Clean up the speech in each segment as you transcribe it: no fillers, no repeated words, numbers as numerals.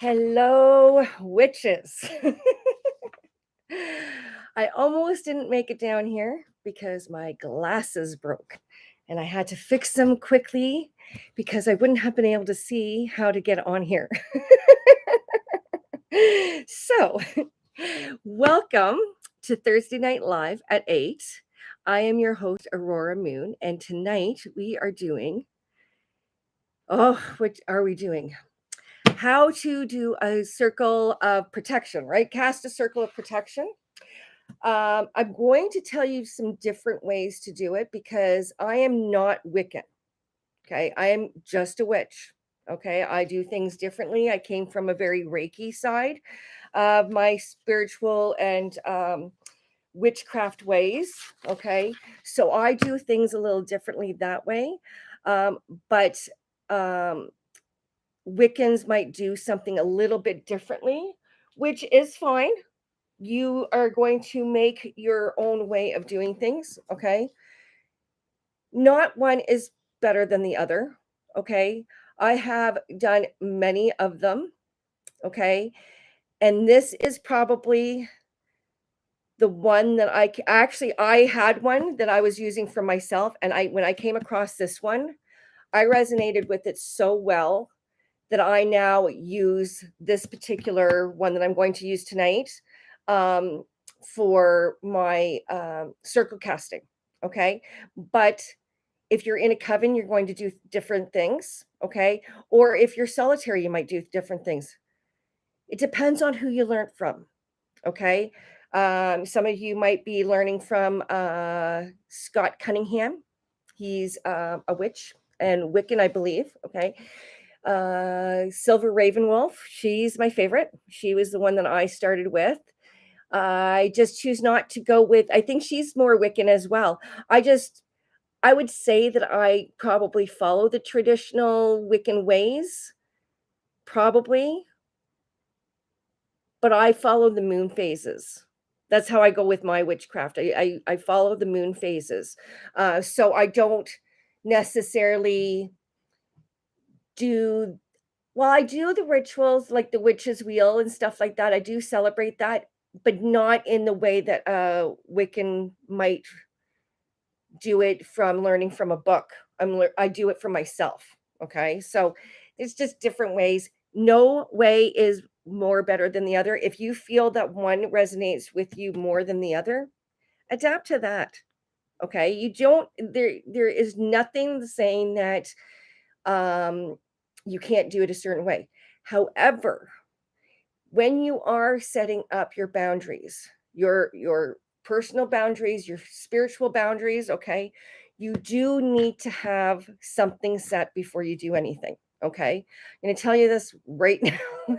Hello, witches. I almost didn't make it down here because my glasses broke and I had to fix them quickly because I wouldn't have been able to see how to get on here. So, welcome to Thursday Night Live at 8. I am your host, Aurora Moon, and tonight we are doing. What are we doing? How to do a circle of protection, right? Cast a circle of protection. I'm going to tell you some different ways to do it because I am not Wiccan. Okay. I am just a witch. Okay. I do things differently. I came from a very Reiki side of my spiritual and witchcraft ways. Okay. So I do things a little differently that way. Um, but um, Wiccans might do something a little bit differently, which is fine. You are going to make your own way of doing things, okay? Not one is better than the other, okay? I have done many of them, okay? And this is probably the one that I had one that I was using for myself, and I when I came across this one, I resonated with it so well that I now use this particular one that I'm going to use tonight um, for my circle casting. Okay. But if you're in a coven, you're going to do different things. Okay. Or if you're solitary, you might do different things. It depends on who you learn from. Okay. Some of you might be learning from Scott Cunningham. He's a witch and Wiccan, I believe. Okay. Silver Ravenwolf, she's my favorite. She was the one that I started with. I just choose not to go with, I think she's more Wiccan as well. I would say that I probably follow the traditional Wiccan ways, probably, but I follow the moon phases. That's how I go with my witchcraft. I follow the moon phases. So I don't necessarily do well, I do the rituals like the witch's wheel and stuff like that. I do celebrate that, but not in the way that Wiccan might do it from learning from a book. I do it for myself. Okay, so it's just different ways. No way is more better than the other. If you feel that one resonates with you more than the other, adapt to that. Okay, you don't. There is nothing saying that um, you can't do it a certain way. However, when you are setting up your boundaries, your personal boundaries, your spiritual boundaries, okay, you do need to have something set before you do anything. Okay, I'm going to tell you this right now.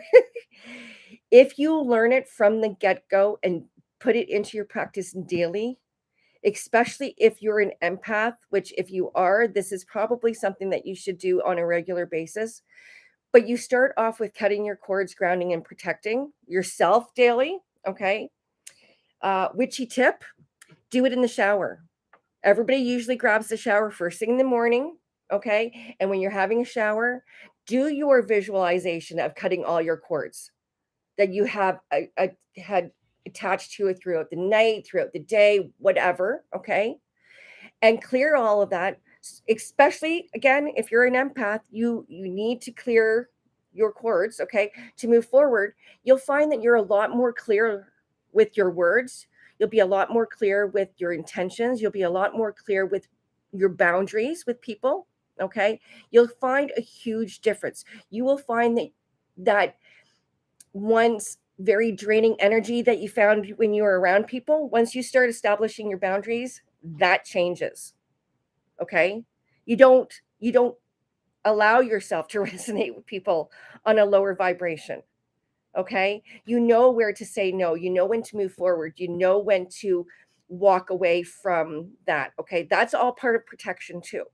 If you learn it from the get go and put it into your practice daily, especially if you're an empath, which if you are, this is probably something that you should do on a regular basis. But you start off with cutting your cords, grounding, and protecting yourself daily. Okay. Witchy tip, do it in the shower. Everybody usually grabs the shower first thing in the morning. Okay. And when you're having a shower, do your visualization of cutting all your cords that you have had attached to it throughout the night, throughout the day, whatever. Okay, and clear all of that. Especially again, if you're an empath, you need to clear your cords. Okay, to move forward, you'll find that you're a lot more clear with your words. You'll be a lot more clear with your intentions. You'll be a lot more clear with your boundaries with people. Okay, you'll find a huge difference. You will find that once very draining energy that you found when you were around people, once you start establishing your boundaries, that changes. Okay? You don't allow yourself to resonate with people on a lower vibration. Okay? You know where to say no, you know when to move forward, you know when to walk away from that. Okay? That's all part of protection too.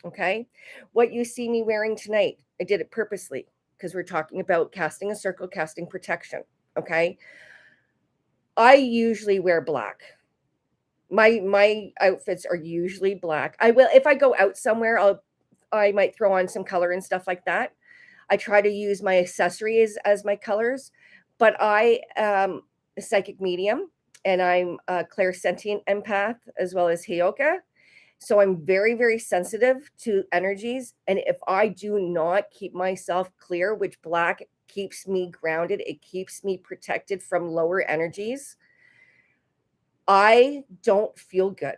Okay? What you see me wearing tonight, I did it purposely because we're talking about casting a circle, casting protection. Okay. I usually wear black. My outfits are usually black. I will if I go out somewhere, I might throw on some color and stuff like that. I try to use my accessories as my colors, but I am a psychic medium and I'm a clairsentient empath as well as Heyoka. So I'm very, very sensitive to energies. And if I do not keep myself clear, which black keeps me grounded, it keeps me protected from lower energies, I don't feel good.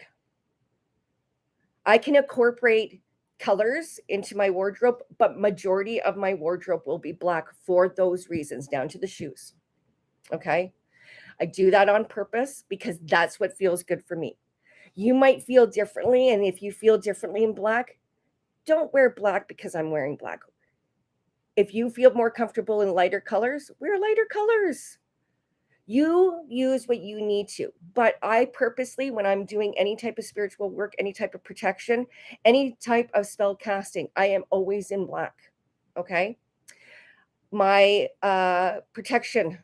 I can incorporate colors into my wardrobe, but majority of my wardrobe will be black for those reasons, down to the shoes. Okay. I do that on purpose because that's what feels good for me. You might feel differently. And if you feel differently in black, don't wear black because I'm wearing black. If you feel more comfortable in lighter colors, wear lighter colors. You use what you need to. But I purposely, when I'm doing any type of spiritual work, any type of protection, any type of spell casting, I am always in black. Okay. My protection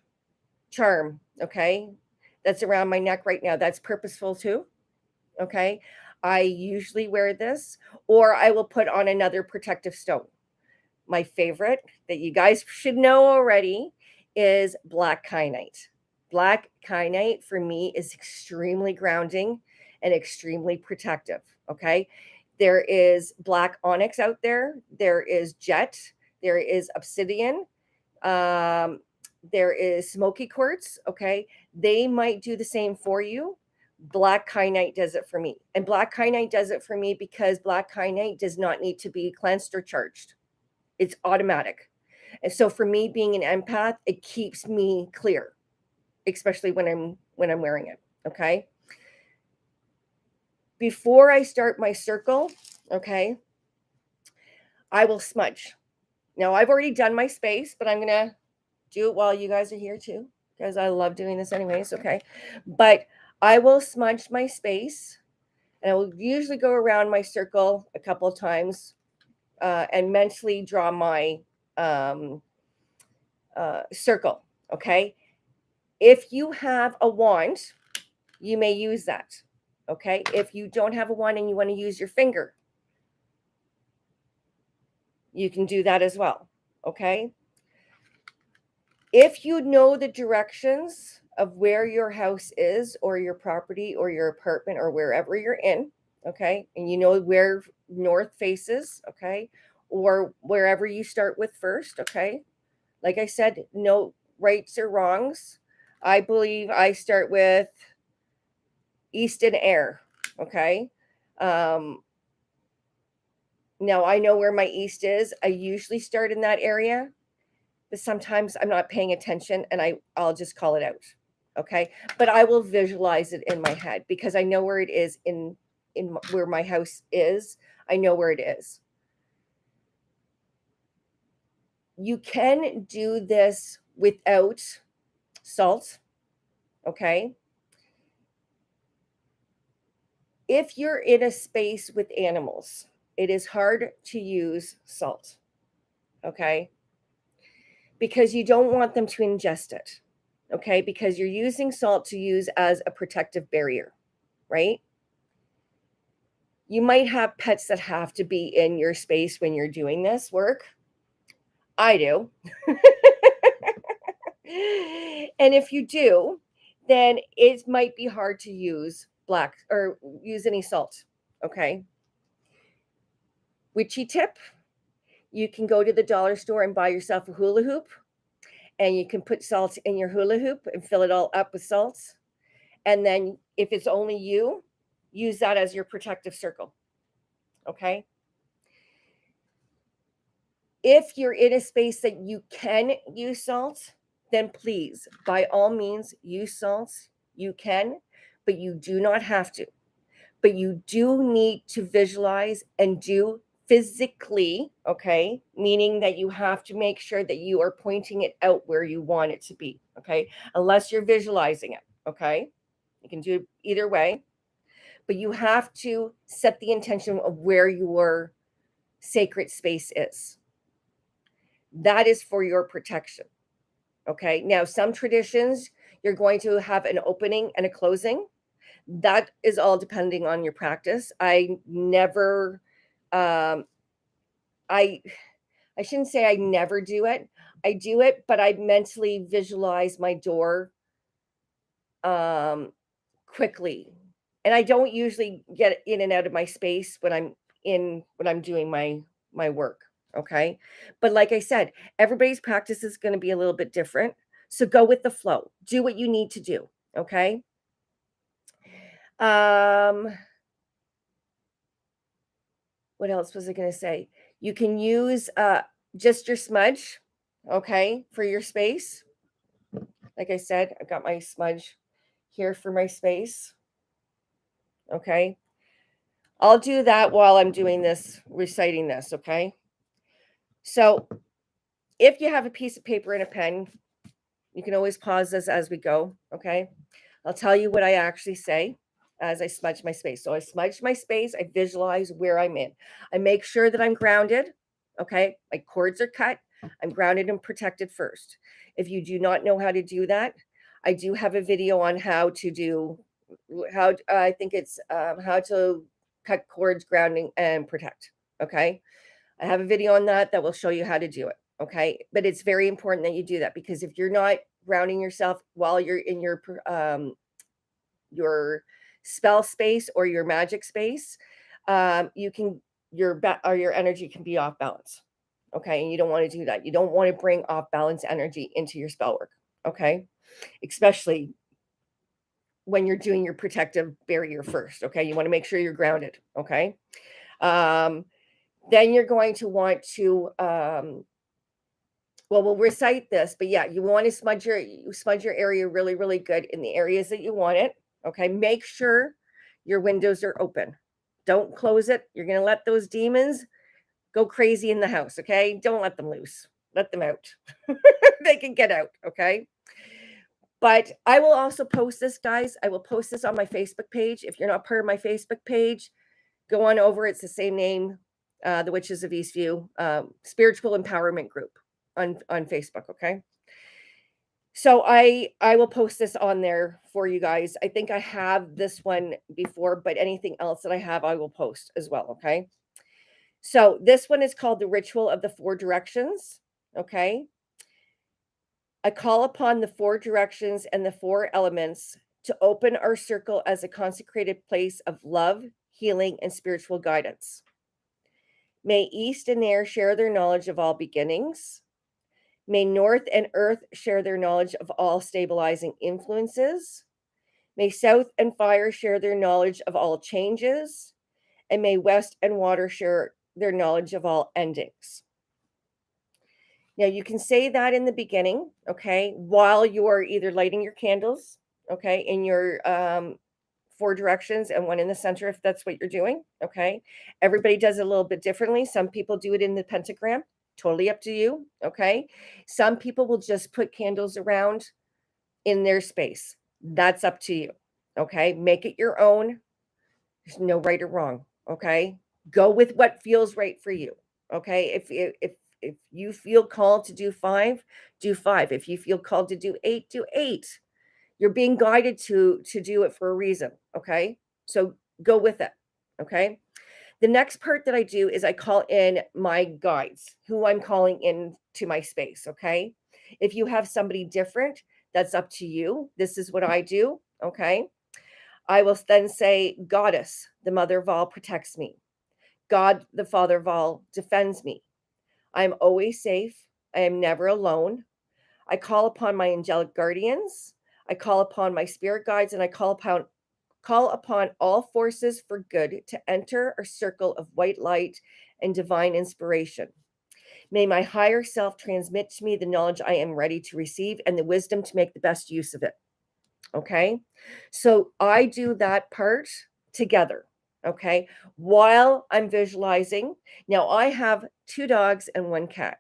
charm, okay, that's around my neck right now, that's purposeful too. Okay. I usually wear this, or I will put on another protective stone. My favorite that you guys should know already is black kyanite. Black kyanite for me is extremely grounding and extremely protective. Okay. There is black onyx out there, there is jet, there is obsidian, um, there is smoky quartz. Okay. They might do the same for you. Black kyanite does it for me. And black kyanite does it for me because black kyanite does not need to be cleansed or charged. It's automatic. And so for me being an empath, it keeps me clear, especially when I'm wearing it. Okay. Before I start my circle, okay, I will smudge. Now I've already done my space, but I'm gonna do it while you guys are here too, because I love doing this anyways. Okay. But I will smudge my space and I will usually go around my circle a couple of times and mentally draw my um, circle. Okay. If you have a wand, you may use that. Okay. If you don't have a wand and you want to use your finger, you can do that as well. Okay. If you know the directions of where your house is or your property or your apartment or wherever you're in, okay, and you know where north faces, okay, or wherever you start with first, okay, like I said, no rights or wrongs. I believe I start with east and air, okay. Um, Now I know where my east is. I usually start in that area, but sometimes I'm not paying attention and I'll just call it out. Okay. But I will visualize it in my head because I know where it is in where my house is. I know where it is. You can do this without salt. Okay. If you're in a space with animals, it is hard to use salt. Okay. Because you don't want them to ingest it. Okay. Because you're using salt to use as a protective barrier, right? You might have pets that have to be in your space when you're doing this work. I do. And if you do, then it might be hard to use black or use any salt. Okay. Witchy tip, you can go to the dollar store and buy yourself a hula hoop, and you can put salt in your hula hoop and fill it all up with salt. And then if it's only you, use that as your protective circle. Okay. If you're in a space that you can use salt, then please, by all means, use salt. You can, but you do not have to. But you do need to visualize and do physically, okay? Meaning that you have to make sure that you are pointing it out where you want it to be, okay? Unless you're visualizing it, okay? You can do it either way, but you have to set the intention of where your sacred space is. That is for your protection. Okay. Now, some traditions, you're going to have an opening and a closing. That is all depending on your practice. I never, um, I, I shouldn't say I never do it. I do it, but I mentally visualize my door um quickly. And I don't usually get in and out of my space when I'm doing my work, okay? But like I said, everybody's practice is going to be a little bit different. So go with the flow. Do what you need to do, okay? Um what else was I going to say? You can use just your smudge, okay, for your space. Like I said, I've got my smudge here for my space, okay? I'll do that while I'm doing this, reciting this, okay? So if you have a piece of paper and a pen, you can always pause this as we go, okay? I'll tell you what I actually say as I smudge my space. So I smudge my space, I visualize where I'm in. I make sure that I'm grounded, okay? My cords are cut. I'm grounded and protected first. If you do not know how to do that, I do have a video on how to do how I think it's how to cut cords, grounding, and protect. Okay. I have a video on that that will show you how to do it. Okay. But it's very important that you do that because if you're not grounding yourself while you're in your spell space or your magic space, you can or your energy can be off balance. Okay, and you don't want to do that. You don't want to bring off balance energy into your spell work. Okay, especially when you're doing your protective barrier first. Okay, you want to make sure you're grounded. Okay, um, then you're going to want to well, we'll recite this, but yeah, you want to smudge your area really, really good in the areas that you want it. Okay, make sure your windows are open. Don't close it. You're gonna let those demons go crazy in the house. Okay, don't let them loose. Let them out. They can get out. Okay. But I will also post this, guys. I will post this on my Facebook page. If you're not part of my Facebook page, go on over. It's the same name, the Witches of Eastview Spiritual Empowerment Group on Facebook. Okay, so I will post this on there for you guys. I think I have this one before, but anything else that I have, I will post as well. Okay, so this one is called the Ritual of the Four Directions. Okay, I call upon the four directions and the four elements to open our circle as a consecrated place of love, healing, and spiritual guidance. May East and Air share their knowledge of all beginnings. May North and Earth share their knowledge of all stabilizing influences. May South and Fire share their knowledge of all changes. And may West and Water share their knowledge of all endings. Now, you can say that in the beginning, okay, while you are either lighting your candles, okay, in your four directions and one in the center, if that's what you're doing, okay. Everybody does it a little bit differently. Some people do it in the pentagram, totally up to you, okay. Some people will just put candles around in their space. That's up to you, okay. Make it your own. There's no right or wrong, okay. Go with what feels right for you, okay. If you feel called to do five, do five. If you feel called to do eight, do eight. You're being guided to do it for a reason, okay? So go with it, okay? The next part that I do is I call in my guides, who I'm calling in to my space, okay? If you have somebody different, that's up to you. This is what I do, okay? I will then say, Goddess, the mother of all, protects me. God, the father of all, defends me. I'm always safe. I am never alone. I call upon my angelic guardians. I call upon my spirit guides, and I call upon all forces for good to enter a circle of white light and divine inspiration. May my higher self transmit to me the knowledge I am ready to receive and the wisdom to make the best use of it. Okay. So I do that part together. Okay. While I'm visualizing. Now I have two dogs and one cat.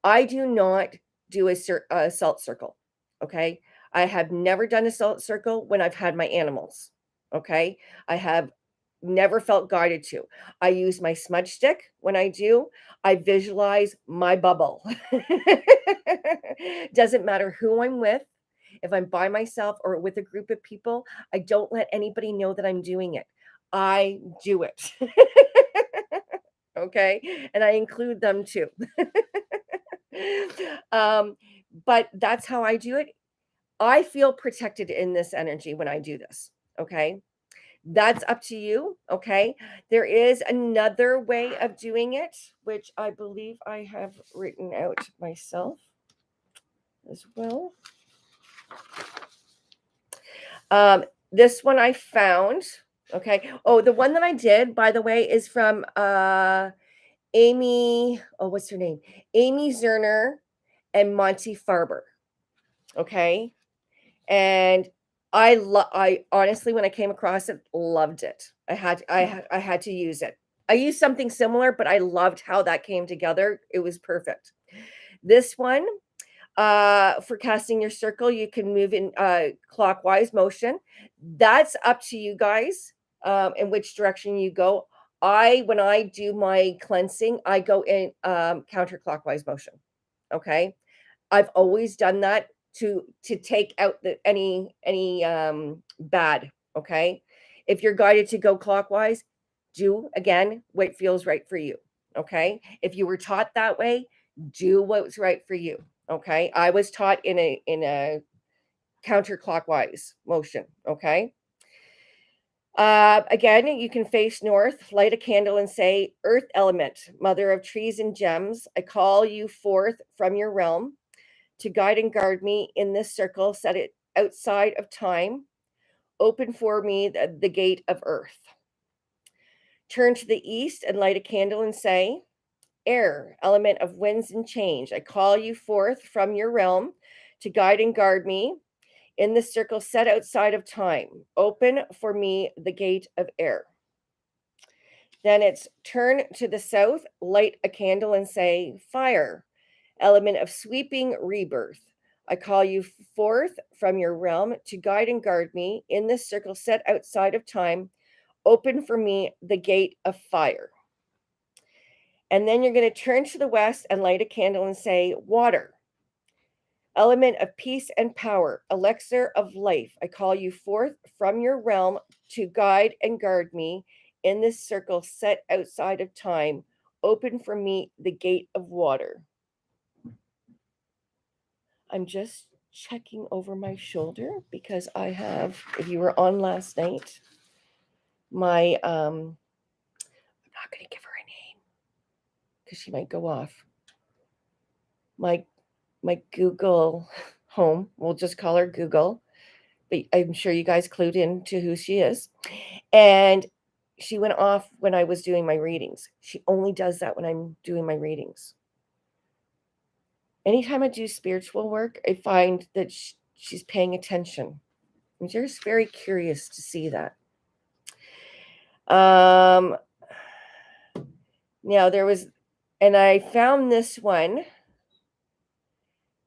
I do not do a salt circle. Okay. I have never done a salt circle when I've had my animals. Okay. I have never felt guided to. I use my smudge stick when I do. I visualize my bubble. Doesn't matter who I'm with. If I'm by myself or with a group of people, I don't let anybody know that I'm doing it. I do it. okay? And I include them too. um, but that's how I do it. I feel protected in this energy when I do this, okay? That's up to you, okay? There is another way of doing it, which I believe I have written out myself as well. This one I found, okay? Oh, the one that I did, by the way, is from Amy, oh, what's her name? Amy Zerner and Monty Farber, okay? And I honestly, when I came across it, loved it. I had to use it. I used something similar, but I loved how that came together. It was perfect. This one, for casting your circle, you can move in clockwise motion. That's up to you guys, in which direction you go. When I do my cleansing, I go in counterclockwise motion. Okay, I've always done that to take out any bad, okay? If you're guided to go clockwise, do again what feels right for you, okay? If you were taught that way, do what's right for you, okay? I was taught in a counterclockwise motion, okay? Again, you can face north, light a candle, and say, Earth element, mother of trees and gems, I call you forth from your realm to guide and guard me in this circle, set it outside of time, open for me the gate of earth. Turn to the east and light a candle and say, Air, element of winds and change, I call you forth from your realm to guide and guard me in this circle set outside of time. Open for me the gate of air. Then it's turn to the south, light a candle and say, Fire, element of sweeping rebirth. I call you forth from your realm to guide and guard me in this circle set outside of time. Open for me the gate of fire. And then you're going to turn to the west and light a candle and say, Water, element of peace and power, elixir of life. I call you forth from your realm to guide and guard me in this circle set outside of time. Open for me the gate of water. I'm just checking over my shoulder because I have, if you were on last night, my I'm not gonna give her a name because she might go off. My my Google home, we'll just call her Google, but I'm sure you guys clued in to who she is. And she went off when I was doing my readings. She only does that when I'm doing my readings. Anytime I do spiritual work, I find that she's paying attention. I'm just very curious to see that. Um, Now there was, and I found this one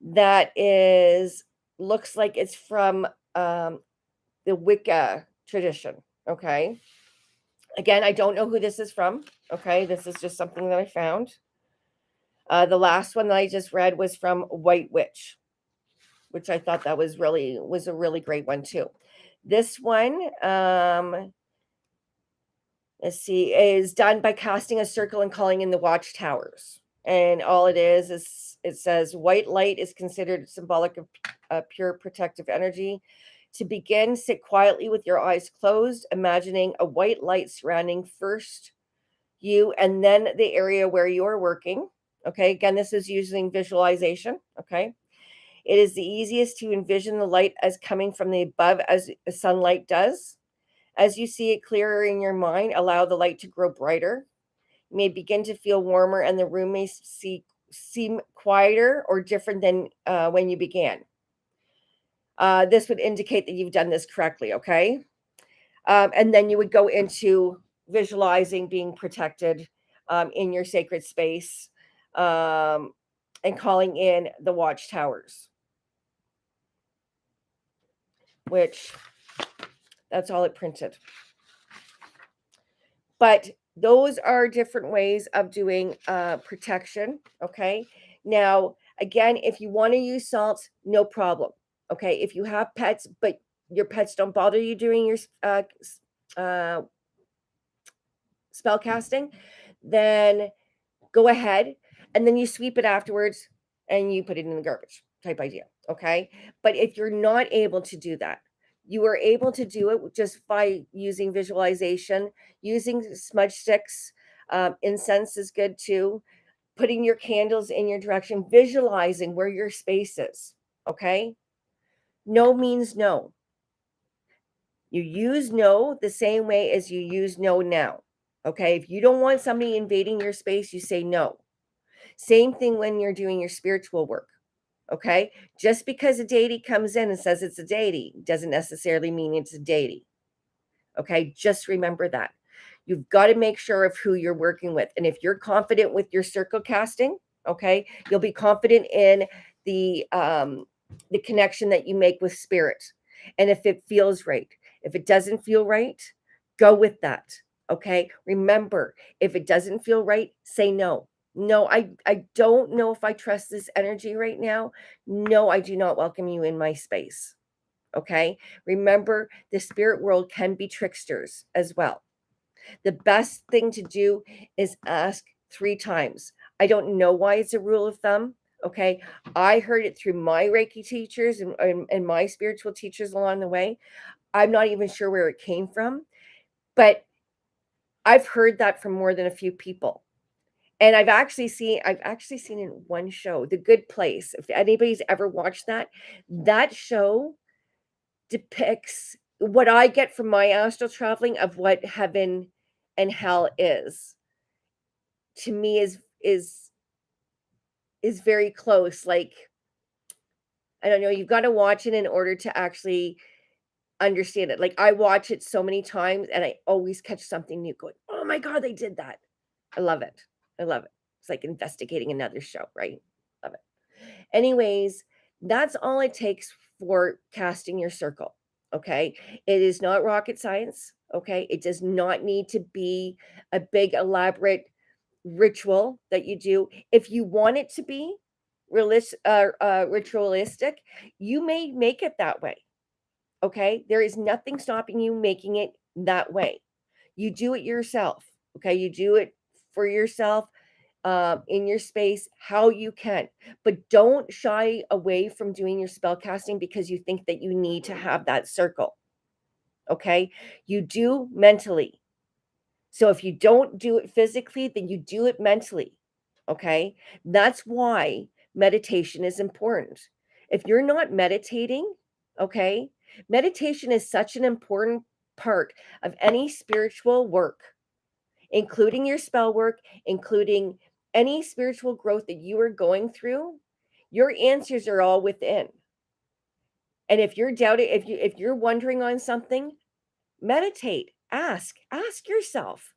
that is looks like it's from the Wicca tradition. Okay. Again, I don't know who this is from. Okay, this is just something that I found. The last one that I just read was from White Witch, which I thought that was a really great one too. This one, let's see, is done by casting a circle and calling in the watchtowers. And all it is it says white light is considered symbolic of pure protective energy. To begin, sit quietly with your eyes closed, imagining a white light surrounding first you and then the area where you're working. Okay, again, this is using visualization. Okay, it is the easiest to envision the light as coming from the above as sunlight does. As you see it clearer in your mind, allow the light to grow brighter. You may begin to feel warmer, and the room may seem quieter or different than when you began. This would indicate that you've done this correctly, okay? And then you would go into visualizing being protected in your sacred space um, and calling in the watchtowers, which that's all it printed. But those are different ways of doing protection. Okay. Now, again, if you want to use salts, no problem. Okay. If you have pets, but your pets don't bother you doing your uh, spell casting, then go ahead, and then you sweep it afterwards and you put it in the garbage type idea. Okay. But if you're not able to do that, you are able to do it just by using visualization, using smudge sticks. Incense is good too. Putting your candles in your direction, visualizing where your space is. Okay. No means no. You use no the same way as you use no now. Okay. If you don't want somebody invading your space, you say no. Same thing when you're doing your spiritual work. Okay. Just because a deity comes in and says it's a deity doesn't necessarily mean it's a deity. Okay. Just remember that. You've got to make sure of who you're working with. And if you're confident with your circle casting, okay, you'll be confident in the connection that you make with spirit. And if it feels right, if it doesn't feel right, go with that. Okay. Remember, if it doesn't feel right, say no. No, I don't know if I trust this energy right now. No, I do not welcome you in my space. Okay. Remember, the spirit world can be tricksters as well. The best thing to do is ask 3 times. I don't know why it's a rule of thumb. Okay. I heard it through my Reiki teachers and my spiritual teachers along the way. I'm not even sure where it came from, but I've heard that from more than a few people. And I've actually seen in one show, The Good Place. If anybody's ever watched that, that show depicts what I get from my astral traveling of what heaven and hell is. To me is very close. Like, I don't know, you've got to watch it in order to actually understand it. Like, I watch it so many times and I always catch something new going, "Oh my god, they did that." I love it. I love it. It's like investigating another show, right? Love it. Anyways, that's all it takes for casting your circle. Okay. It is not rocket science. Okay. It does not need to be a big, elaborate ritual that you do. If you want it to be ritualistic, you may make it that way. Okay. There is nothing stopping you making it that way. You do it yourself. Okay. You do it for yourself in your space how you can, but don't shy away from doing your spell casting because you think that you need to have that circle. Okay. You do mentally. So if you don't do it physically, then you do it mentally. Okay. That's why meditation is important. If you're not meditating, okay, meditation is such an important part of any spiritual work, including your spell work, including any spiritual growth that you are going through. Your answers are all within. And if you're doubting, if you're wondering on something, meditate, ask yourself.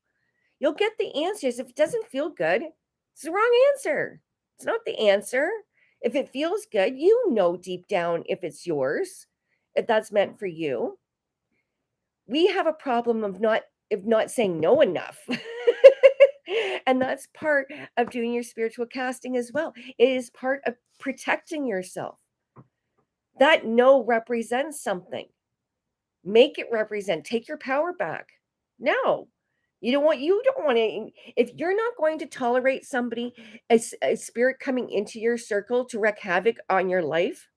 You'll get the answers. If it doesn't feel good, it's the wrong answer. It's not the answer. If it feels good, you know deep down if it's yours, if that's meant for you. We have a problem of not saying no enough. And that's part of doing your spiritual casting as well. It is part of protecting yourself. That no represents something. Make it represent. Take your power back. No. You don't want to, if you're not going to tolerate somebody, a spirit coming into your circle to wreak havoc on your life,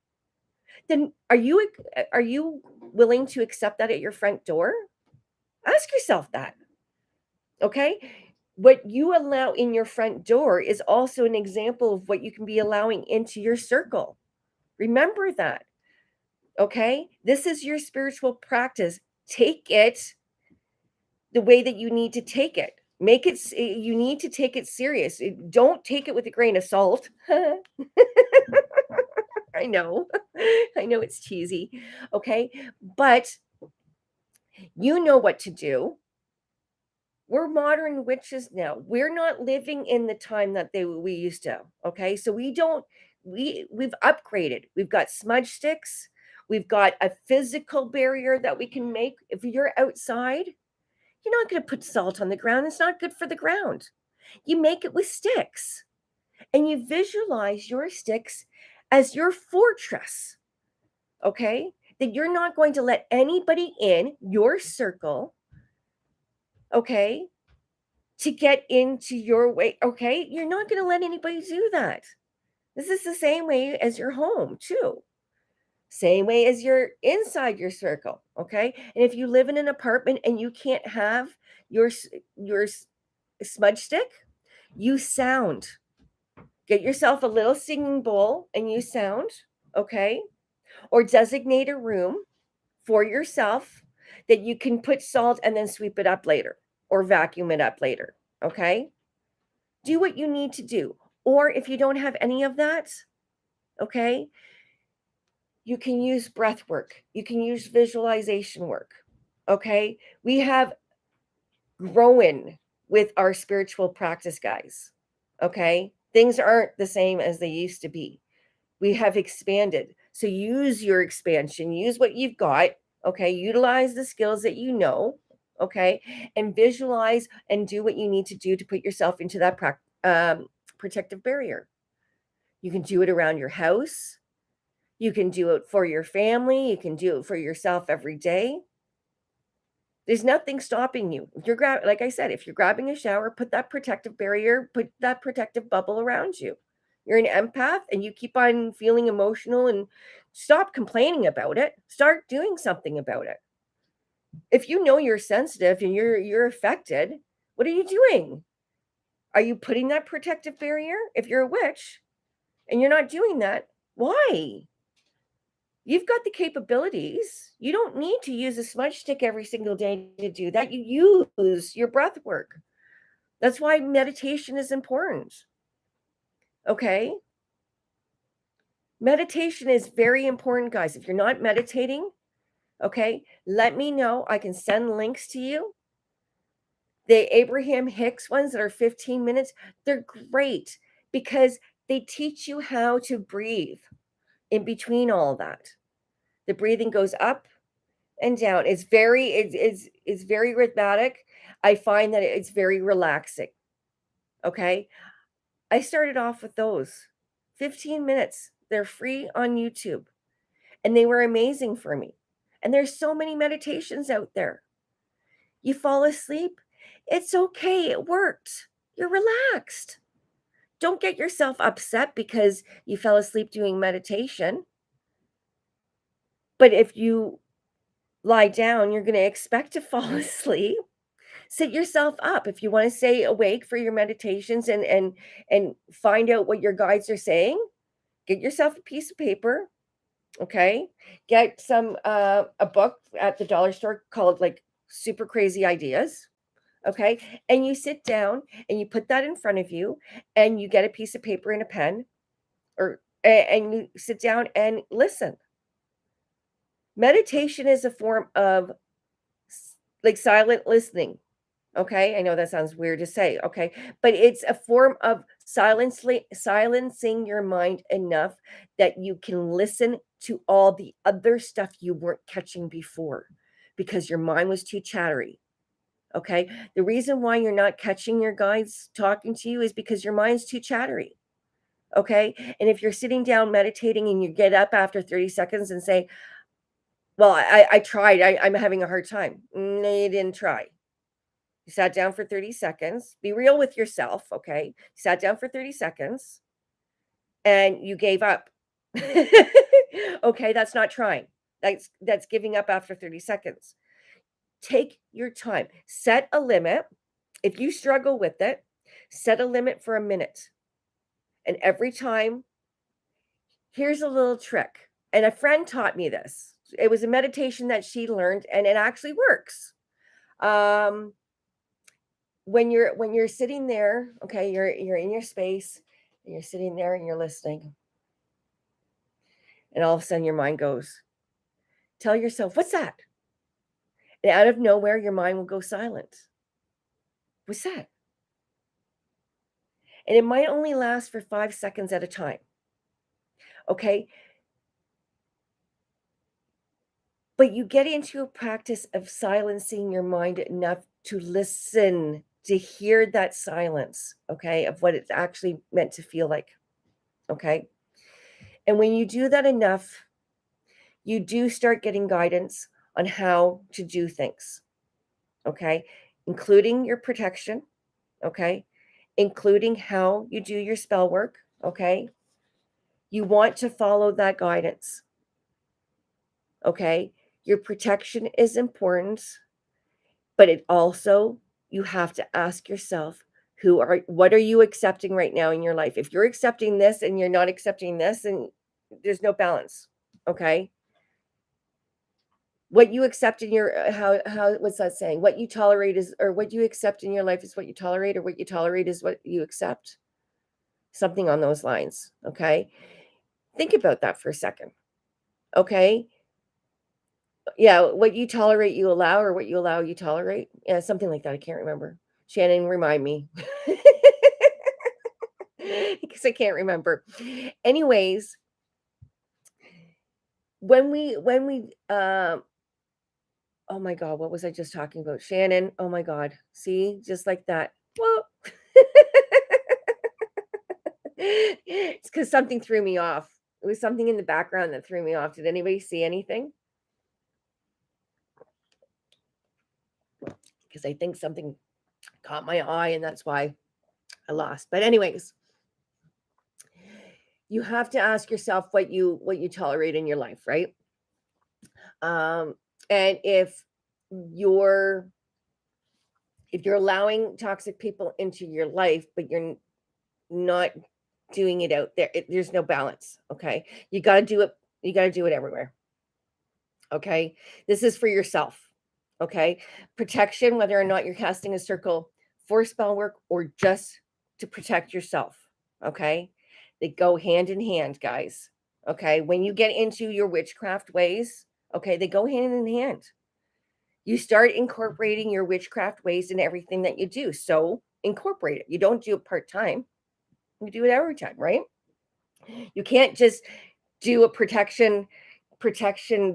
then are you willing to accept that at your front door? Ask yourself that. Okay. What you allow in your front door is also an example of what you can be allowing into your circle. Remember that. Okay. This is your spiritual practice. Take it the way that you need to take it. You need to take it serious. Don't take it with a grain of salt. I know. I know it's cheesy. Okay. But you know what to do. We're modern witches now. We're not living in the time that we used to. Okay, so we've upgraded. We've got smudge sticks. We've got a physical barrier that we can make. If you're outside, you're not going to put salt on the ground. It's not good for the ground. You make it with sticks, and you visualize your sticks as your fortress. Okay, that you're not going to let anybody in your circle. Okay, to get into your way, okay? You're not gonna let anybody do that. This is the same way as your home too. Same way as you're inside your circle, okay? And if you live in an apartment and you can't have your smudge stick, use sound. Get yourself a little singing bowl and use sound, okay? Or designate a room for yourself that you can put salt and then sweep it up later or vacuum it up later, okay? Do what you need to do. Or if you don't have any of that, okay, you can use breath work. You can use visualization work. Okay. We have grown with our spiritual practice, guys. Okay. Things aren't the same as they used to be. We have expanded. So use your expansion, use what you've got. Okay. Utilize the skills that you know. Okay. And visualize and do what you need to do to put yourself into that protective barrier. You can do it around your house. You can do it for your family. You can do it for yourself every day. There's nothing stopping you. If you're like I said, if you're grabbing a shower, put that protective barrier, put that protective bubble around you. You're an empath and you keep on feeling emotional, and stop complaining about it. Start doing something about it. If you know you're sensitive and you're affected, what are you doing? Are you putting that protective barrier? If you're a witch and you're not doing that, why? You've got the capabilities. You don't need to use a smudge stick every single day to do that. You use your breath work. That's why meditation is important. Okay? Meditation is very important, guys. If you're not meditating, okay, let me know. I can send links to you. The Abraham Hicks ones that are 15 minutes, they're great because they teach you how to breathe in between all that. The breathing goes up and down. It's very rhythmic. I find that it's very relaxing. Okay. I started off with those 15 minutes. They're free on YouTube and they were amazing for me. And there's so many meditations out there. You fall asleep, it's okay. It worked. You're relaxed. Don't get yourself upset because you fell asleep doing meditation. But if you lie down, you're going to expect to fall asleep. Sit yourself up if you want to stay awake for your meditations and find out what your guides are saying. Get yourself a piece of paper, okay? Get some a book at the dollar store called like Super Crazy Ideas, okay? And you sit down and you put that in front of you and you get a piece of paper and a pen, or and you sit down and listen. Meditation is a form of like silent listening. Okay, I know that sounds weird to say, okay, but it's a form of silencing your mind enough that you can listen to all the other stuff you weren't catching before because your mind was too chattery. Okay, the reason why you're not catching your guides talking to you is because your mind's too chattery. Okay, and if you're sitting down meditating and you get up after 30 seconds and say, well, I tried, I'm having a hard time. No, you didn't try. You sat down for 30 seconds. Be real with yourself, okay? You sat down for 30 seconds and you gave up. Okay, that's not trying. That's giving up after 30 seconds. Take your time. Set a limit. If you struggle with it, set a limit for a minute. And every time, here's a little trick. And a friend taught me this. It was a meditation that she learned and it actually works. Um when you're sitting there, okay, you're in your space and you're sitting there and you're listening, and all of a sudden your mind goes, tell yourself, what's that? And out of nowhere your mind will go silent. What's that? And it might only last for 5 seconds at a time. Okay, but you get into a practice of silencing your mind enough to listen, to hear that silence, okay, of what it's actually meant to feel like. Okay, and when you do that enough, you do start getting guidance on how to do things, okay? Including your protection, okay? Including how you do your spell work, okay? You want to follow that guidance, okay? Your protection is important, but it also, you have to ask yourself, what are you accepting right now in your life? If you're accepting this and you're not accepting this, and there's no balance, okay? What you accept in your how what's that saying? What you tolerate is, or what you accept in your life is what you tolerate, or what you tolerate is what you accept. Something on those lines, okay? Think about that for a second, okay? Yeah, what you tolerate, you allow, or what you allow, you tolerate. Yeah, something like that. I can't remember. Shannon, remind me. Because I can't remember. Anyways, when we oh my god, what was I just talking about? Shannon, oh my god. See, just like that. Well, it's because something threw me off. It was something in the background that threw me off. Did anybody see anything? Because I think something caught my eye and that's why I lost. But anyways, you have to ask yourself what you tolerate in your life, right? Um, and you're if you're allowing toxic people into your life, but you're not doing it out there, there's no balance. Okay, you got to do it. You got to do it everywhere. Okay, this is for yourself. Okay, protection, whether or not you're casting a circle for spell work or just to protect yourself. Okay, they go hand in hand, guys. Okay, when you get into your witchcraft ways, okay, they go hand in hand. You start incorporating your witchcraft ways in everything that you do. So incorporate it. You don't do it part time. You do it every time, right? You can't just do a protection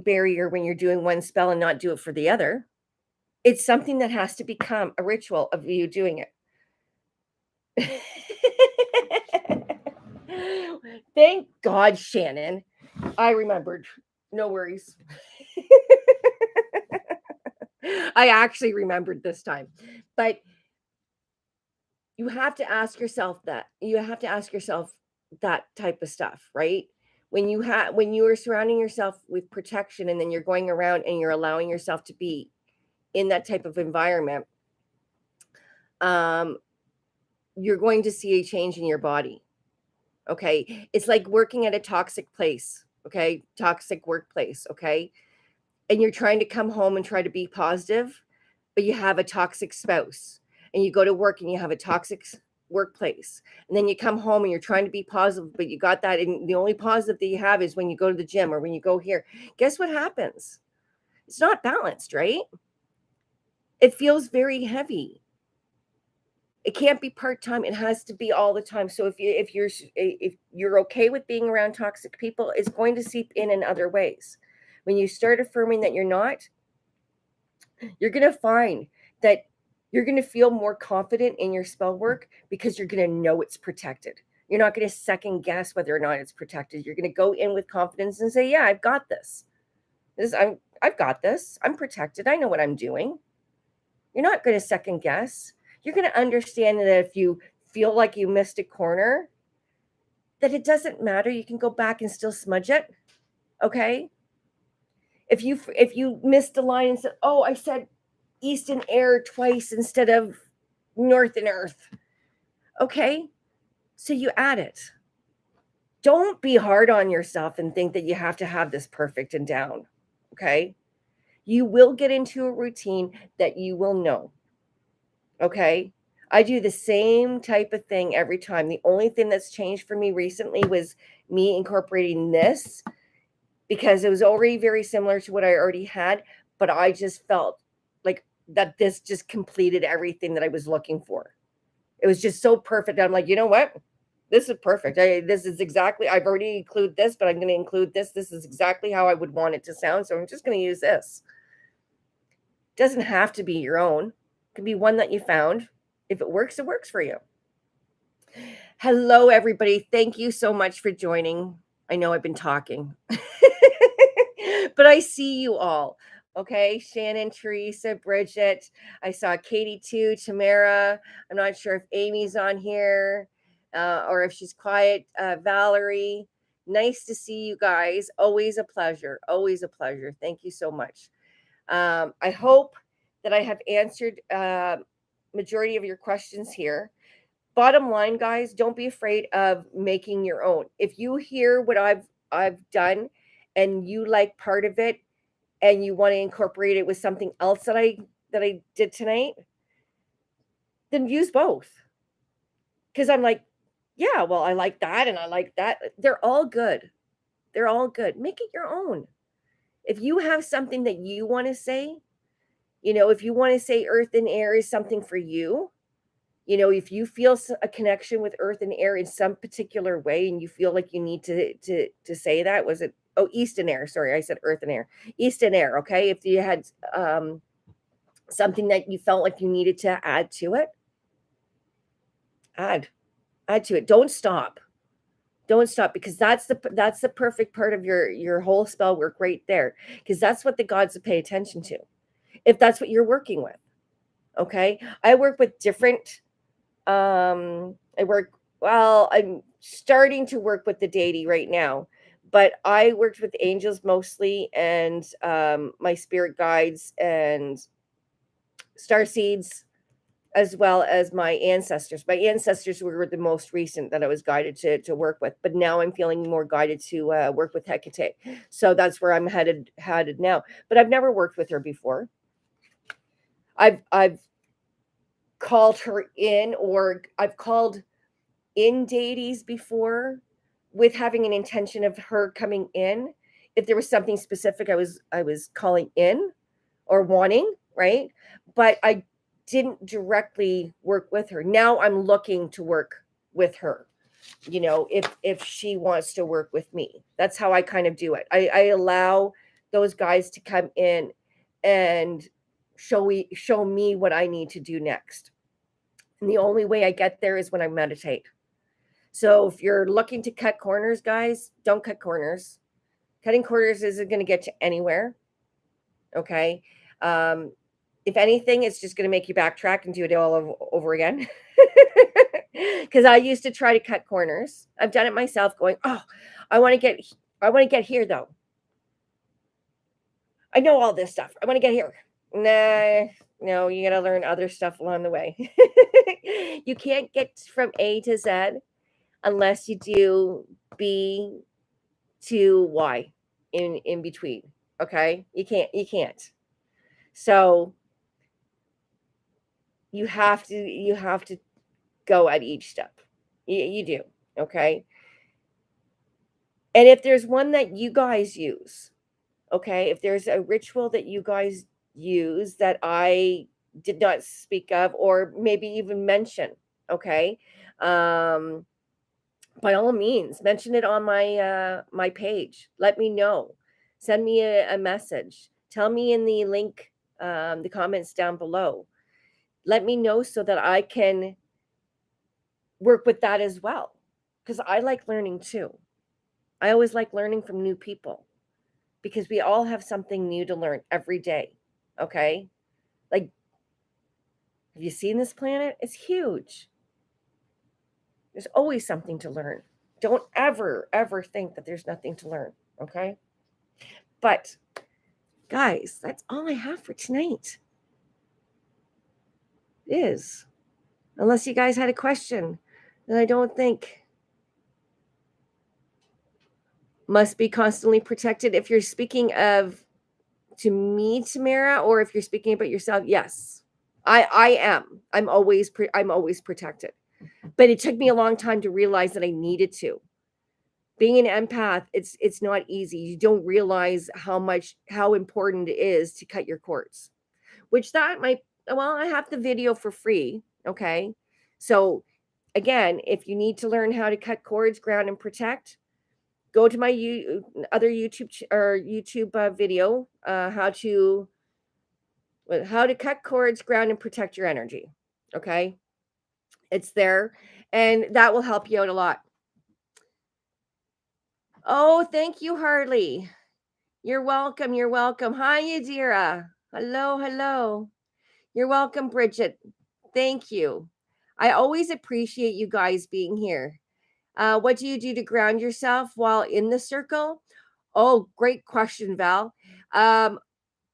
barrier when you're doing one spell and not do it for the other. It's something that has to become a ritual of you doing it. Thank God, Shannon. I remembered. No worries. I actually remembered this time. But you have to ask yourself that. You have to ask yourself that type of stuff, right? When you are surrounding yourself with protection and then you're going around and you're allowing yourself to be in that type of environment, um, you're going to see a change in your body. Okay. It's like working at a toxic place. Okay. Toxic workplace. Okay. And you're trying to come home and try to be positive, but you have a toxic spouse, and you go to work and you have a toxic workplace, and then you come home and you're trying to be positive, but you got that, and the only positive that you have is when you go to the gym or when you go here. Guess what happens? It's not balanced, right? It feels very heavy. It can't be part-time, it has to be all the time. So if you're okay with being around toxic people, it's going to seep in other ways. When you start affirming that you're not, you're going to find that you're going to feel more confident in your spell work because you're going to know it's protected. You're not going to second guess whether or not it's protected. You're going to go in with confidence and say, "Yeah, I've got this. I've got this. I'm protected. I know what I'm doing." You're not going to second guess. You're going to understand that if you feel like you missed a corner, that it doesn't matter. You can go back and still smudge it. Okay? If you missed the line and said, "Oh, I said east and air twice instead of north and earth." Okay? So you add it. Don't be hard on yourself and think that you have to have this perfect and down. Okay? You will get into a routine that you will know. Okay? I do the same type of thing every time. The only thing that's changed for me recently was me incorporating this, because it was already very similar to what I already had, but I just felt like that this just completed everything that I was looking for. It was just so perfect. I'm like, you know what? This is perfect. This is exactly, I've already included this, but I'm going to include this. This is exactly how I would want it to sound. So I'm just going to use this. It doesn't have to be your own. It could be one that you found. If it works for you. Hello, everybody. Thank you so much for joining. I know I've been talking, but I see you all. Okay, Shannon, Teresa, Bridget. I saw Katie too, Tamara. I'm not sure if Amy's on here or if she's quiet. Valerie, nice to see you guys. Always a pleasure. Always a pleasure. Thank you so much. I hope that I have answered majority of your questions here. Bottom line, guys, don't be afraid of making your own. If you hear what I've done and you like part of it and you want to incorporate it with something else that I did tonight, then use both. Because I'm like, yeah, well, I like that and I like that. They're all good. They're all good. Make it your own. If you have something that you want to say, if you want to say earth and air is something for you, if you feel a connection with earth and air in some particular way and you feel like you need to say that, was it, oh, east and air, sorry, I said earth and air, east and air, okay, if you had something that you felt like you needed to add to it, add add to it. Don't stop, because that's the perfect part of your whole spell work right there, because that's what the gods would pay attention to if that's what you're working with. Okay, I work with different I work, well, I'm starting to work with the deity right now, but I worked with angels mostly, and my spirit guides and star seeds, as well as my ancestors. My ancestors were the most recent that I was guided to work with, but now I'm feeling more guided to work with Hecate. So that's where I'm headed now. But I've never worked with her before. I've called her in, or I've called in deities before with having an intention of her coming in. If there was something specific I was calling in or wanting, right? But I didn't directly work with her. Now I'm looking to work with her. If she wants to work with me. That's how I kind of do it. I allow those guys to come in and show me what I need to do next. And the only way I get there is when I meditate. So if you're looking to cut corners, guys, don't cut corners. Cutting corners isn't going to get you anywhere. Okay. Um, if anything, it's just going to make you backtrack and do it all over again. Because I used to try to cut corners. I've done it myself, going, oh, I want to get, I want to get here though. I know all this stuff. I want to get here. Nah, no, you got to learn other stuff along the way. You can't get from A to Z unless you do B to Y in between. Okay, you can't. So you have to go at each step. You do. Okay, and if there's one that you guys use, okay, if there's a ritual that you guys use that I did not speak of or maybe even mention, okay, um by all means, mention it on my page. Let me know. Send me a message. Tell me in the link, the comments down below. Let me know so that I can work with that as well. Because I like learning too. I always like learning from new people, because we all have something new to learn every day. Okay? Like, have you seen this planet? It's huge. There's always something to learn. Don't ever think that there's nothing to learn. Okay? But guys, that's all I have for tonight. Is, unless you guys had a question that I don't think. Must be constantly protected. If you're speaking of to me, Tamara, or if you're speaking about yourself, yes, I am. I'm always protected. But it took me a long time to realize that I needed to. Being an empath, it's not easy. You don't realize how important it is to cut your cords. Which that might, well, I have the video for free. Okay. So again, if you need to learn how to cut cords, ground, and protect, go to my other YouTube video, how to cut cords, ground, and protect your energy. Okay. It's there, and that will help you out a lot. Oh, thank you, Harley. You're welcome, you're welcome. Hi, Yadira. Hello, hello. You're welcome, Bridget. Thank you. I always appreciate you guys being here. What do you do to ground yourself while in the circle? Oh, great question, Val. Um,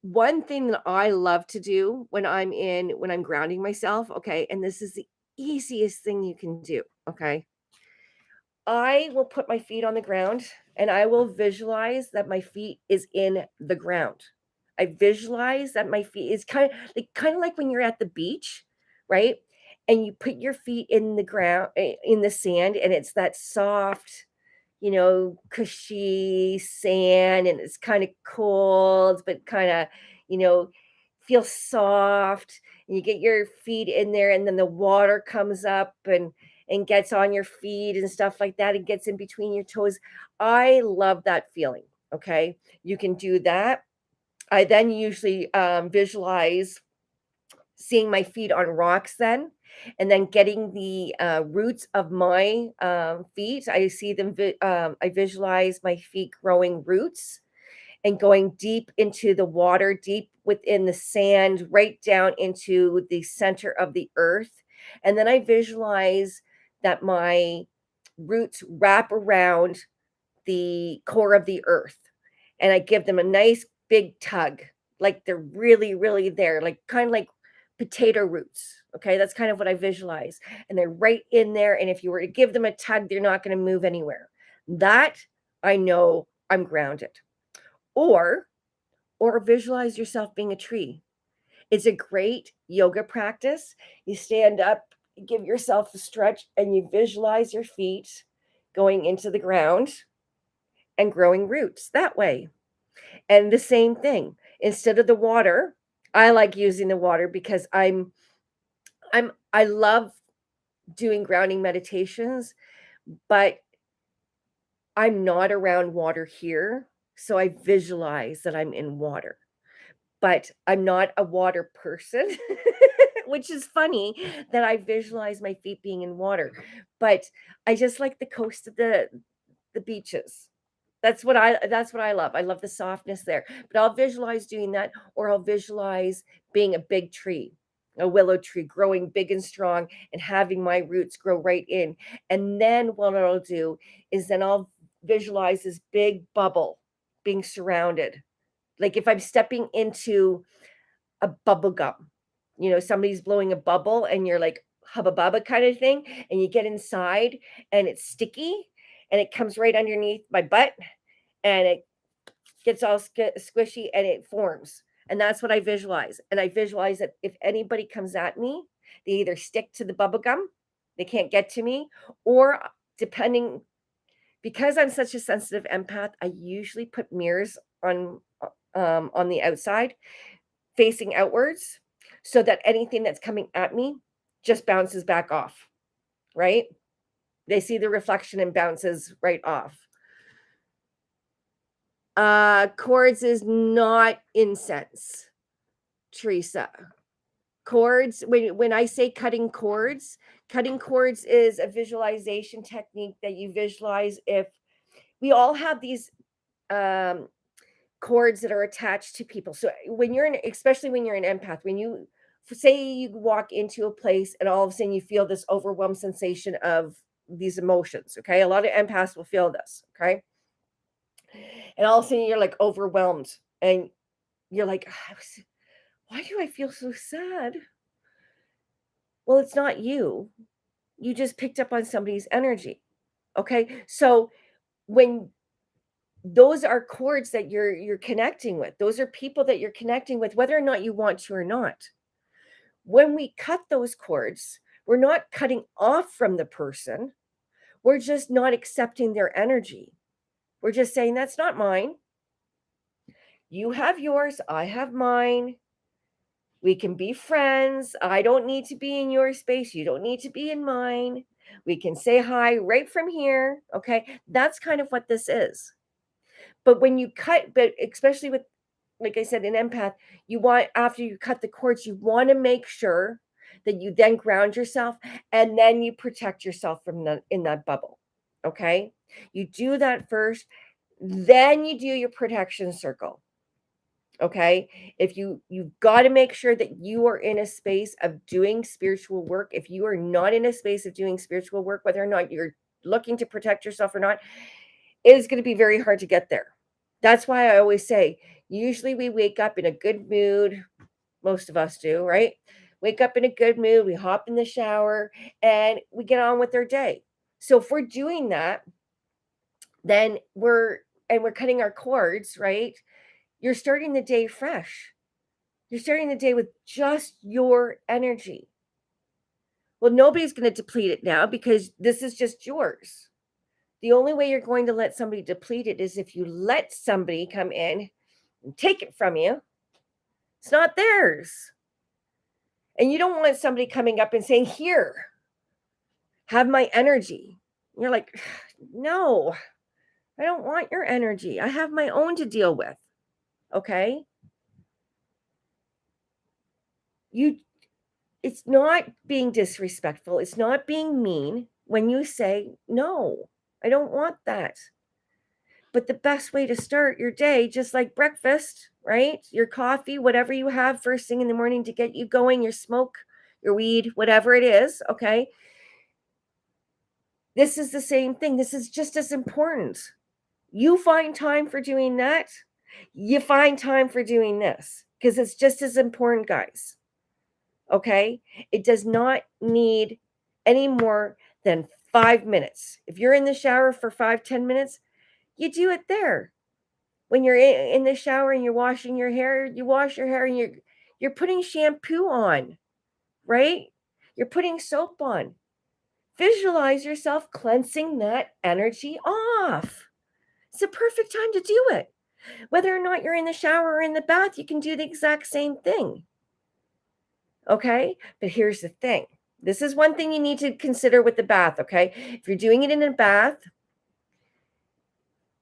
One thing that I love to do when I'm grounding myself, okay, and this is the easiest thing you can do, okay? I will put my feet on the ground and I will visualize that my feet is in the ground. I visualize that my feet is kind of like when you're at the beach, right? And you put your feet in the ground in the sand and it's that soft, cushy sand and it's kind of cold, but kind of, you know, feels soft. And you get your feet in there, and then the water comes up and gets on your feet and stuff like that. It gets in between your toes. I love that feeling. Okay. You can do that. I then usually visualize seeing my feet on rocks then and then getting the roots of my feet. I visualize my feet growing roots and going deep into the water, deep within the sand, right down into the center of the earth. And then I visualize that my roots wrap around the core of the earth and I give them a nice big tug, like they're really, really there, like kind of like potato roots. Okay, that's kind of what I visualize. And they're right in there. And if you were to give them a tug, they're not going to move anywhere. That I know I'm grounded. Or or visualize yourself being a tree. It's a great yoga practice. You stand up, give yourself a stretch, and you visualize your feet going into the ground and growing roots that way. And the same thing, instead of the water, I like using the water because I love doing grounding meditations, but I'm not around water here, so I visualize that I'm in water. But I'm not a water person, which is funny that I visualize my feet being in water. But I just like the coast of the beaches. That's what I love. I love the softness there. But I'll visualize doing that, or I'll visualize being a big tree, a willow tree growing big and strong and having my roots grow right in. And then what I'll do is then I'll visualize this big bubble being surrounded. Like if I'm stepping into a bubble gum, somebody's blowing a bubble and you're like hubba bubba kind of thing, and you get inside and it's sticky and it comes right underneath my butt and it gets all squishy and it forms. And that's what I visualize. And I visualize that if anybody comes at me, they either stick to the bubble gum, they can't get to me, or depending, because I'm such a sensitive empath, I usually put mirrors on the outside facing outwards so that anything that's coming at me just bounces back off, right? They see the reflection and bounces right off. Cords is not incense, Teresa. Cords, when I say cutting cords is a visualization technique that you visualize. If we all have these um cords that are attached to people. So especially when you're an empath, when you say you walk into a place and all of a sudden you feel this overwhelmed sensation of these emotions. Okay. A lot of empaths will feel this. Okay. And all of a sudden you're like overwhelmed and you're like, why do I feel so sad? Well, it's not you. You just picked up on somebody's energy. Okay. So when those are cords that you're connecting with, those are people that you're connecting with, whether or not you want to or not. When we cut those cords, we're not cutting off from the person. We're just not accepting their energy. We're just saying, that's not mine. You have yours. I have mine. We can be friends. I don't need to be in your space. You don't need to be in mine. We can say hi right from here. Okay. That's kind of what this is. But when you cut, but especially with, like I said, an empath, you want, after you cut the cords, you want to make sure that you then ground yourself and then you protect yourself from in that bubble. Okay. You do that first. Then you do your protection circle. Okay? If you've got to make sure that you are in a space of doing spiritual work. If you are not in a space of doing spiritual work, whether or not you're looking to protect yourself or not, it is going to be very hard to get there. That's why I always say, usually we wake up in a good mood. Most of us do, right? Wake up in a good mood, we hop in the shower, and we get on with our day. So if we're doing that, then we're cutting our cords, right? You're starting the day fresh. You're starting the day with just your energy. Well, nobody's going to deplete it now because this is just yours. The only way you're going to let somebody deplete it is if you let somebody come in and take it from you. It's not theirs. And you don't want somebody coming up and saying, "Here, have my energy." And you're like, "No, I don't want your energy. I have my own to deal with." Okay? You It's not being disrespectful. It's not being mean when you say, "No, I don't want that." But the best way to start your day, just like breakfast, right? Your coffee, whatever you have first thing in the morning to get you going, your smoke, your weed, whatever it is, okay? This is the same thing. This is just as important. You find time for doing that, you find time for doing this because it's just as important, guys. Okay? It does not need any more than 5 minutes. If you're in the shower for 5, 10 minutes, you do it there. When you're in the shower and you're washing your hair, you wash your hair and you're putting shampoo on, right? You're putting soap on. Visualize yourself cleansing that energy off. It's the perfect time to do it. Whether or not you're in the shower or in the bath, you can do the exact same thing. Okay? But here's the thing. This is one thing you need to consider with the bath, okay? If you're doing it in a bath,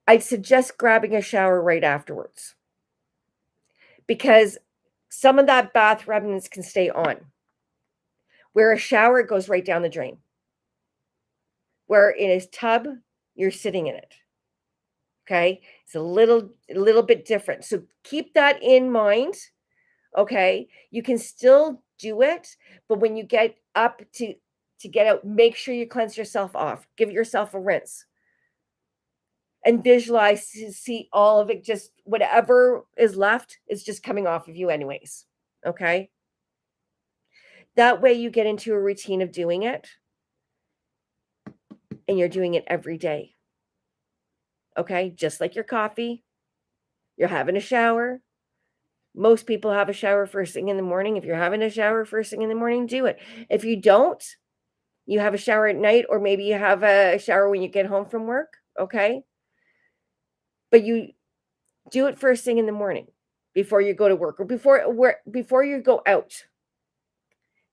I'd suggest grabbing a shower right afterwards because some of that bath remnants can stay on. Where a shower, it goes right down the drain. Where in a tub, you're sitting in it. Okay? It's a little bit different. So keep that in mind. Okay? You can still do it, but when you get up to get out, make sure you cleanse yourself off. Give yourself a rinse. And visualize to see all of it, just whatever is left is just coming off of you anyways. Okay? That way you get into a routine of doing it and you're doing it every day. Okay? Just like your coffee, you're having a shower. Most people have a shower first thing in the morning. If you're having a shower first thing in the morning, do it. If you don't, you have a shower at night, or maybe you have a shower when you get home from work. Okay? But you do it first thing in the morning before you go to work or before you go out.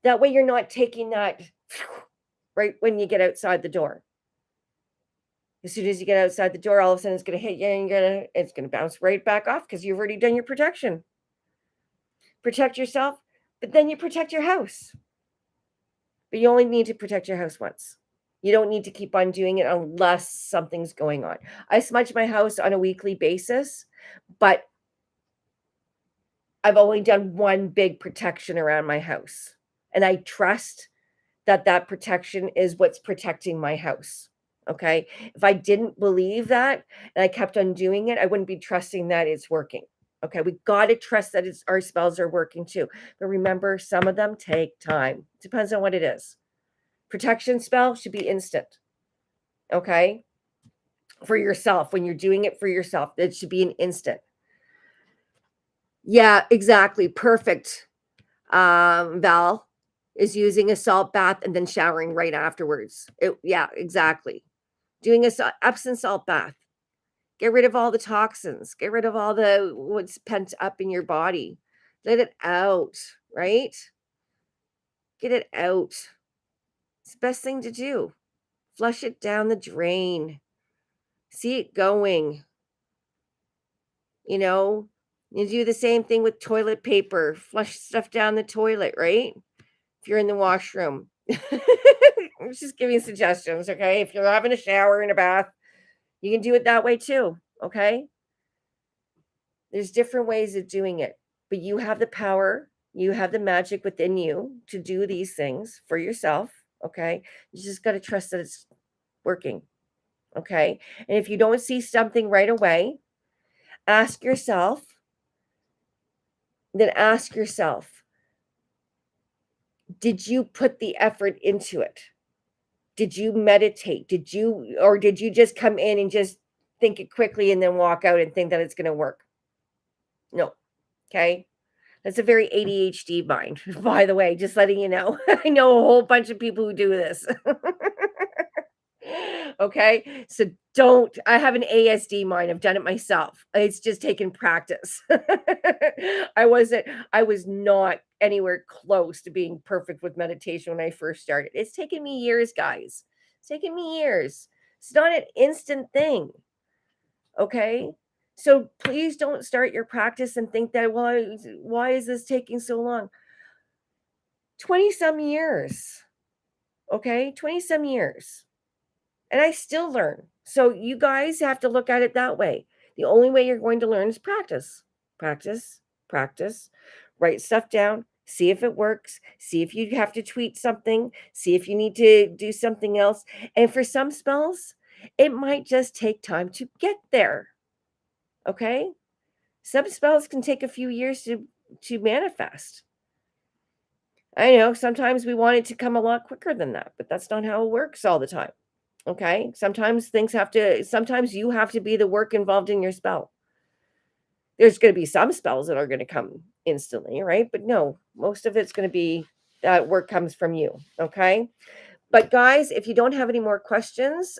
That way you're not taking that right when you get outside the door. As soon as you get outside the door, all of a sudden it's going to hit you and it's going to bounce right back off because you've already done your protection. Protect yourself, but then you protect your house. But you only need to protect your house once. You don't need to keep on doing it unless something's going on. I smudge my house on a weekly basis, but I've only done one big protection around my house. And I trust that that protection is what's protecting my house. Okay? If I didn't believe that and I kept on doing it, I wouldn't be trusting that it's working. Okay? We got to trust that our spells are working too. But remember, some of them take time. Depends on what it is. Protection spell should be instant. Okay? For yourself, when you're doing it for yourself, it should be an instant. Yeah, exactly. Perfect. Val is using a salt bath and then showering right afterwards. Yeah, exactly. Doing a Epsom salt bath. Get rid of all the toxins. Get rid of all the what's pent up in your body. Let it out, right? Get it out. It's the best thing to do. Flush it down the drain. See it going. You know, you do the same thing with toilet paper. Flush stuff down the toilet, right? If you're in the washroom. I'm just giving suggestions, okay? If you're having a shower and a bath, you can do it that way too. okay? There's different ways of doing it, but you have the power, you have the magic within you to do these things for yourself, okay? You just got to trust that it's working, okay? And if you don't see something right away, ask yourself, then ask yourself, did you put the effort into it? Did you meditate? Did you just come in and just think it quickly and then walk out and think that it's going to work? No. Okay. That's a very ADHD mind, by the way, just letting you know. I know a whole bunch of people who do this. Okay. So don't, I have an ASD mind. I've done it myself. It's just taken practice. I was not anywhere close to being perfect with meditation when I first started. It's taken me years, guys. It's taken me years. It's not an instant thing. Okay. So please don't start your practice and think that, why is this taking so long? 20 some years. Okay. 20 some years. And I still learn. So you guys have to look at it that way. The only way you're going to learn is practice. Practice, practice, write stuff down, see if it works, see if you have to tweak something, see if you need to do something else. And for some spells, it might just take time to get there. Okay? Some spells can take a few years to manifest. I know sometimes we want it to come a lot quicker than that, but that's not how it works all the time. Okay? Sometimes you have to be the work involved in your spell. There's going to be some spells that are going to come instantly, right? But no, most of it's going to be that work comes from you. Okay? But guys, if you don't have any more questions,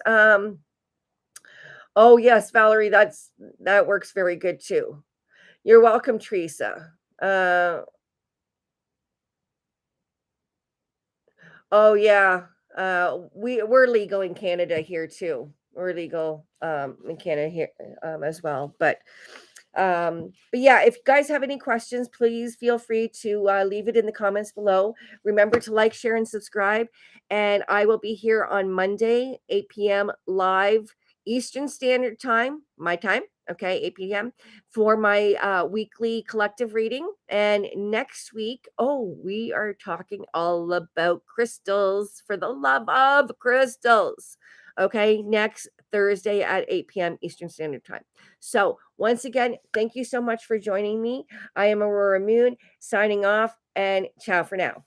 oh yes, Valerie, that works very good too. You're welcome, Teresa. Oh yeah. We're legal in Canada here too. We're legal in Canada here as well. But yeah, if you guys have any questions, please feel free to leave it in the comments below. Remember to like, share, and subscribe. And I will be here on Monday, 8 p.m. live Eastern Standard Time, my time. Okay, 8 p.m. for my weekly collective reading. And next week, oh, we are talking all about crystals, for the love of crystals. Okay, next Thursday at 8 p.m. Eastern Standard Time. So, once again, thank you so much for joining me. I am Aurora Moon signing off, and ciao for now.